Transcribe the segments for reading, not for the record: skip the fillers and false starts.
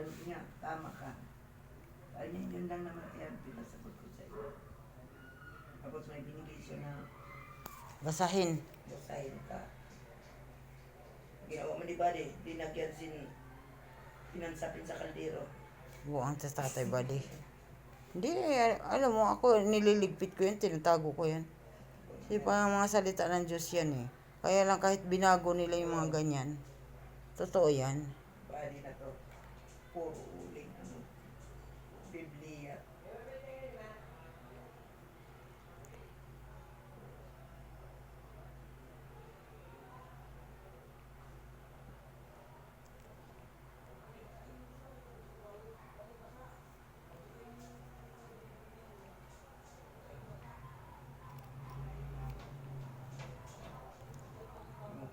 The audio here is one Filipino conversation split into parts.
Sabi niya, tama ka. Ay, yun lang naman yan, pinasagot ko sa iyo. Tapos may binigay siya na Basahin. basahin ka. Ginawa mo ni Buddy, dinagyan pinansapin sa kaldero. Buang sa tatay, buddy. Hindi, alam mo, ako, nililigpit ko yun, tinatago ko yan. Kasi parang mga salita ng Diyos yan eh. Kaya lang kahit binago nila yung mga ganyan, totoo yan. Buddy na to, puro uling, Biblia.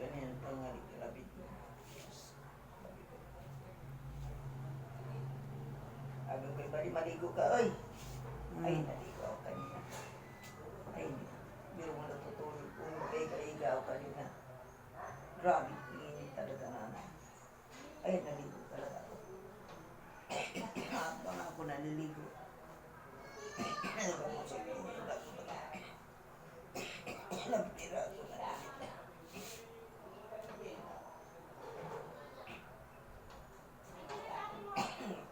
Ganyan, tanghali, labit mo. Sabi ko. Agaw kay Buddy, maligo ka, oy! Ay, naligo ako kanina. Ay, biro mo natutulog. Kung mag-iga ako kanina. Grabe, init talaga na. Ay, naligo talaga ako. Habang ako naliligo. Ano ba mo sabi mo? Ilang piraso na lang.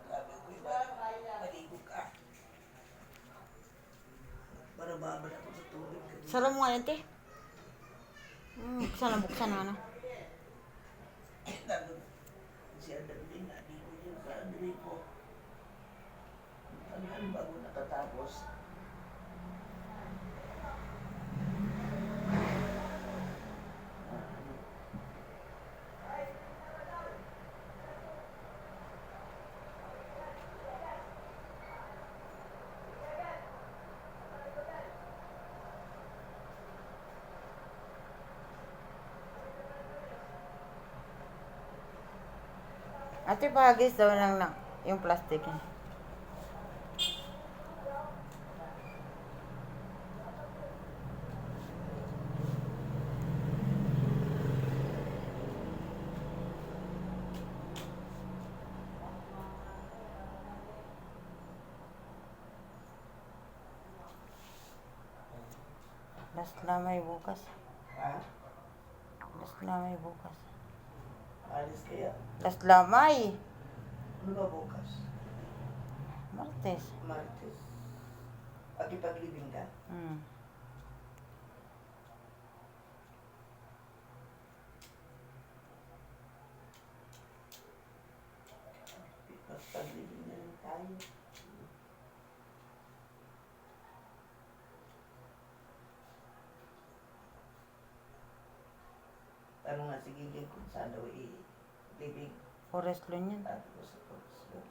Sabi ko, iba, maligo ka. Para babal ako sa tubig. Salam mo nga yan, te. Buksan na. Sabi ko, siya din, naligo yun sa Andre ko. Ano bago nakatapos? Ate, pahagis daw lang na yung plastic eh. Last lamay bukas. Ha? Last lamay bukas. Alis kaya? Last lamay! Ano ba bukas? Martes. Martes. Paglibing ka? Paglibing na lang tayo. Tanong nga si Gigil kung saan daw i-living. Forest lawn yan. Sabi ko sa Forest Lawn.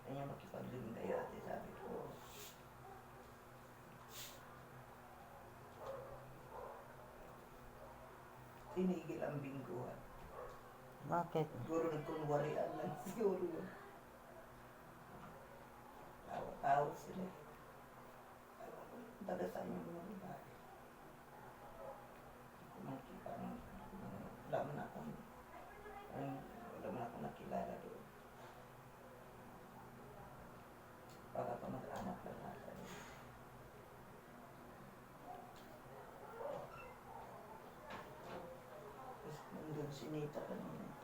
Kanya makipaglibing kayo ate, sabi ko. Tinigil ang bingguhan. Bakit? Siguro nagkunwarian lang siguro yun. Tawa-tawa sila. Taga saan yung mga babae? Makikita mo. Wala mo na akong nakilala doon. Baka pa mag-anak lang nasa doon. Tapos nandun si Nita kanina.